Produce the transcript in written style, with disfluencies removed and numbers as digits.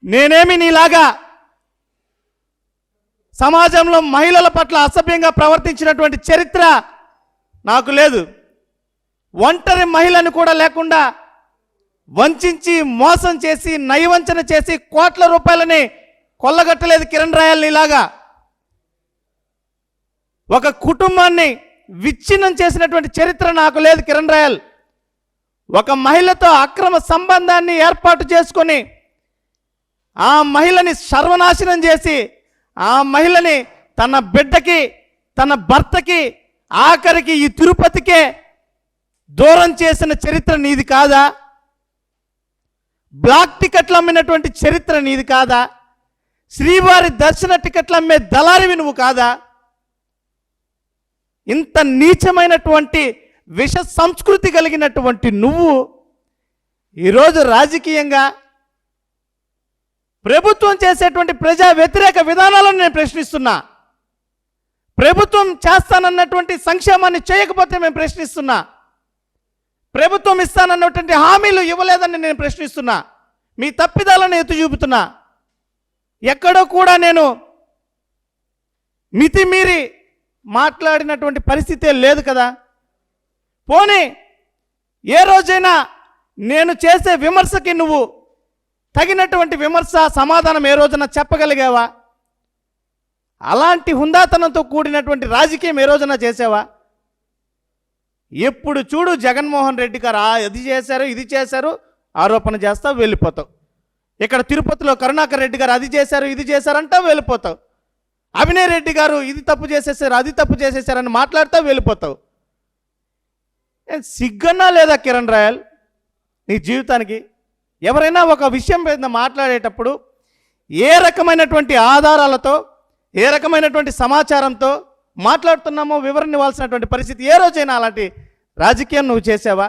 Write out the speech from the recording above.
నేనేమి నీలాగా సమాజంలో మహిళల పట్ల అసభ్యంగా ప్రవర్తించినటువంటి చరిత్ర నాకు లేదు. ఒంటరి మహిళను కూడా లేకుండా వంచి మోసం చేసి నయవంచన చేసి కోట్ల రూపాయలని కొల్లగట్టలేదు కిరణ్ రాయల్ నీలాగా. ఒక కుటుంబాన్ని విచ్ఛిన్నం చేసినటువంటి చరిత్ర నాకు లేదు కిరణ్ రాయల్. ఒక మహిళతో అక్రమ సంబంధాన్ని ఏర్పాటు చేసుకొని ఆ మహిళని సర్వనాశనం చేసి ఆ మహిళని తన బిడ్డకి తన భర్తకి ఆఖరికి ఈ తిరుపతికే దూరం చేసిన చరిత్ర నీది కాదా? బ్లాక్ టికెట్లు అమ్మినటువంటి చరిత్ర నీది కాదా? శ్రీవారి దర్శన టికెట్లు అమ్మే దళారివి నువ్వు కాదా? ఇంత నీచమైనటువంటి విష సంస్కృతి కలిగినటువంటి నువ్వు ఈరోజు రాజకీయంగా ప్రభుత్వం చేసేటువంటి ప్రజా వ్యతిరేక విధానాలను నేను ప్రశ్నిస్తున్నా. ప్రభుత్వం చేస్తానన్నటువంటి సంక్షేమాన్ని చేయకపోతే మేము ప్రశ్నిస్తున్నా. ప్రభుత్వం ఇస్తానన్నటువంటి హామీలు ఇవ్వలేదని నేను ప్రశ్నిస్తున్నా. మీ తప్పిదాలను ఎత్తి చూపుతున్నా. ఎక్కడో కూడా నేను మితిమీరి మాట్లాడినటువంటి పరిస్థితే లేదు కదా. పోనీ ఏ రోజైనా నేను చేసే విమర్శకి నువ్వు తగినటువంటి విమర్శ సమాధానం ఏ రోజున చెప్పగలిగావా? అలాంటి హుందాతనంతో కూడినటువంటి రాజకీయం ఏ రోజున చేసావా? ఎప్పుడు చూడు జగన్మోహన్ రెడ్డి గారు అది చేశారు ఇది చేశారు ఆరోపణ చేస్తావు వెళ్ళిపోతావు. ఇక్కడ తిరుపతిలో కరుణాకర్ రెడ్డి గారు అది చేశారు ఇది చేశారంటావు వెళ్ళిపోతావు. అవినయ్ రెడ్డి గారు ఇది తప్పు చేసేసారు అది తప్పు చేసేసారని మాట్లాడతావు వెళ్ళిపోతావు. సిగ్గన్నా లేదా కిరణ్ రాయల్ నీ జీవితానికి? ఎవరైనా ఒక విషయం మీద మాట్లాడేటప్పుడు ఏ రకమైనటువంటి ఆధారాలతో ఏ రకమైనటువంటి సమాచారంతో మాట్లాడుతున్నామో వివరణ ఇవ్వాల్సినటువంటి పరిస్థితి ఏ రోజైనా అలాంటి రాజకీయం నువ్వు చేసావా?